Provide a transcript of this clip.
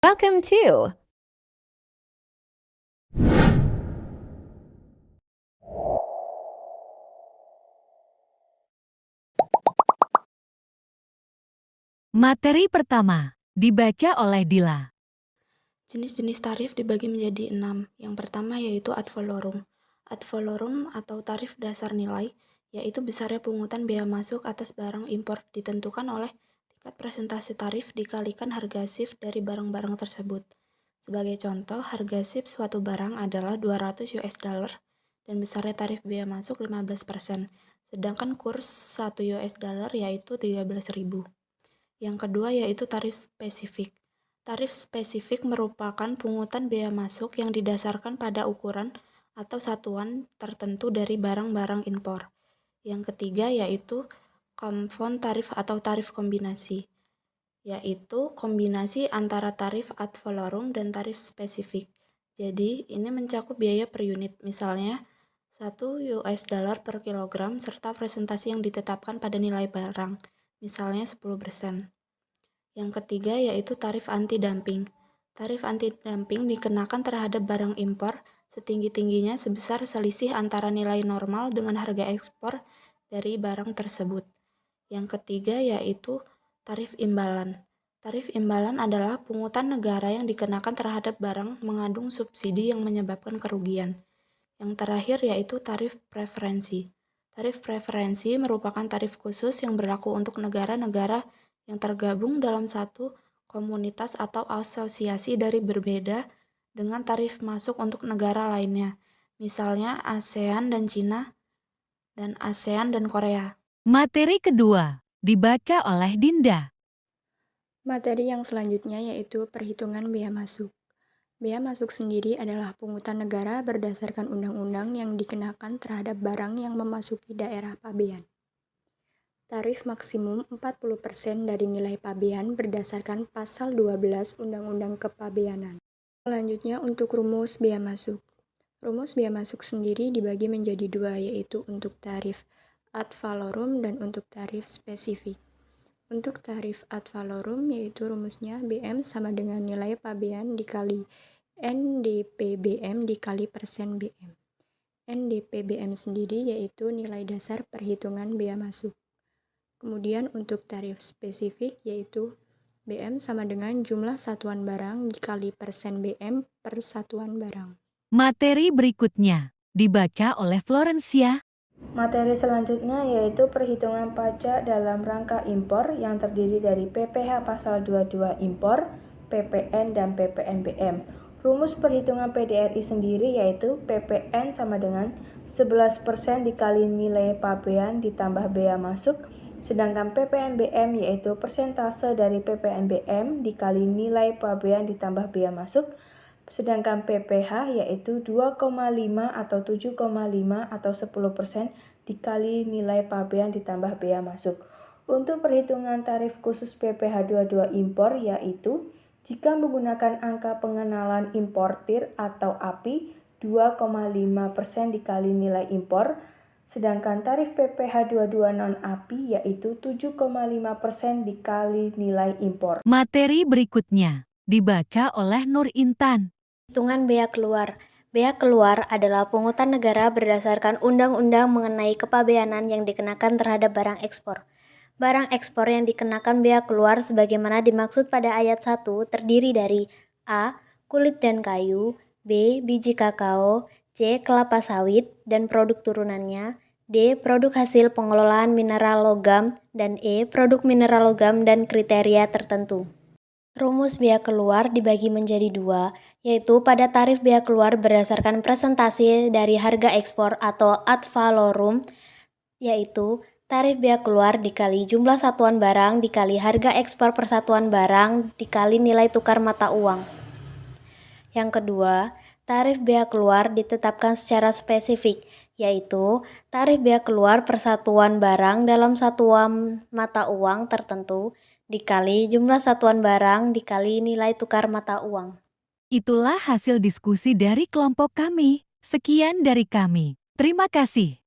Welcome to Materi pertama dibaca oleh Dila. Jenis-jenis tarif dibagi menjadi 6. Yang pertama yaitu ad valorem. Ad valorem atau tarif dasar nilai, yaitu besarnya pungutan biaya masuk atas barang impor ditentukan oleh tingkat presentasi tarif dikalikan harga shift dari barang-barang tersebut. Sebagai contoh, harga shift suatu barang adalah 200 US dollar dan besarnya tarif biaya masuk 15%, sedangkan kurs 1 US dollar yaitu 13.000. Yang kedua yaitu tarif spesifik. Tarif spesifik merupakan pungutan biaya masuk yang didasarkan pada ukuran atau satuan tertentu dari barang-barang impor. Yang ketiga yaitu compound tarif atau tarif kombinasi, yaitu kombinasi antara tarif ad valorem dan tarif spesifik. Jadi, ini mencakup biaya per unit, misalnya 1 US dollar per kilogram serta presentasi yang ditetapkan pada nilai barang, misalnya 10%. Yang ketiga yaitu tarif anti-dumping. Tarif anti-dumping dikenakan terhadap barang impor setinggi-tingginya sebesar selisih antara nilai normal dengan harga ekspor dari barang tersebut. Yang ketiga yaitu tarif imbalan. Tarif imbalan adalah pungutan negara yang dikenakan terhadap barang mengandung subsidi yang menyebabkan kerugian. Yang terakhir yaitu tarif preferensi. Tarif preferensi merupakan tarif khusus yang berlaku untuk negara-negara yang tergabung dalam satu komunitas atau asosiasi dari berbeda dengan tarif masuk untuk negara lainnya, misalnya ASEAN dan Cina, dan ASEAN dan Korea. Materi kedua dibaca oleh Dinda. Materi yang selanjutnya yaitu perhitungan bea masuk. Bea masuk sendiri adalah pungutan negara berdasarkan undang-undang yang dikenakan terhadap barang yang memasuki daerah pabean. Tarif maksimum 40% dari nilai pabean berdasarkan pasal 12 Undang-Undang Kepabeanan. Selanjutnya untuk rumus bea masuk. Rumus bea masuk sendiri dibagi menjadi dua, yaitu untuk tarif ad valorem dan untuk tarif spesifik. Untuk tarif ad valorem yaitu rumusnya BM sama dengan nilai pabean dikali NDPBM dikali persen BM. NDPBM sendiri yaitu nilai dasar perhitungan bea masuk. Kemudian untuk tarif spesifik yaitu BM sama dengan jumlah satuan barang dikali persen BM per satuan barang. Materi berikutnya dibaca oleh Florencia. Materi selanjutnya yaitu perhitungan pajak dalam rangka impor yang terdiri dari PPh pasal 22 impor, PPN, dan PPNBM. Rumus perhitungan PDRI sendiri yaitu PPN sama dengan 11% dikali nilai pabean ditambah bea masuk, sedangkan PPNBM yaitu persentase dari PPNBM dikali nilai pabean ditambah bea masuk, sedangkan PPh yaitu 2,5 atau 7,5 atau 10% dikali nilai pabean ditambah bea masuk. Untuk perhitungan tarif khusus PPh 22 impor yaitu jika menggunakan angka pengenalan importir atau API 2,5% dikali nilai impor, sedangkan tarif PPh 22 non-API yaitu 7,5% dikali nilai impor. Materi berikutnya dibaca oleh Nur Intan. Hitungan bea keluar. Bea keluar adalah pungutan negara berdasarkan undang-undang mengenai kepabeanan yang dikenakan terhadap barang ekspor. Barang ekspor yang dikenakan bea keluar sebagaimana dimaksud pada ayat 1 terdiri dari A. Kulit dan kayu, B. Biji kakao, C. Kelapa sawit dan produk turunannya, D. Produk hasil pengelolaan mineral logam, dan E. Produk mineral logam dan kriteria tertentu. Rumus bea keluar dibagi menjadi dua, yaitu pada tarif bea keluar berdasarkan presentasi dari harga ekspor atau ad valorem, yaitu tarif bea keluar dikali jumlah satuan barang dikali harga ekspor per satuan barang dikali nilai tukar mata uang. Yang kedua, tarif bea keluar ditetapkan secara spesifik, yaitu tarif bea keluar per satuan barang dalam satuan mata uang tertentu dikali jumlah satuan barang dikali nilai tukar mata uang. Itulah hasil diskusi dari kelompok kami. Sekian dari kami. Terima kasih.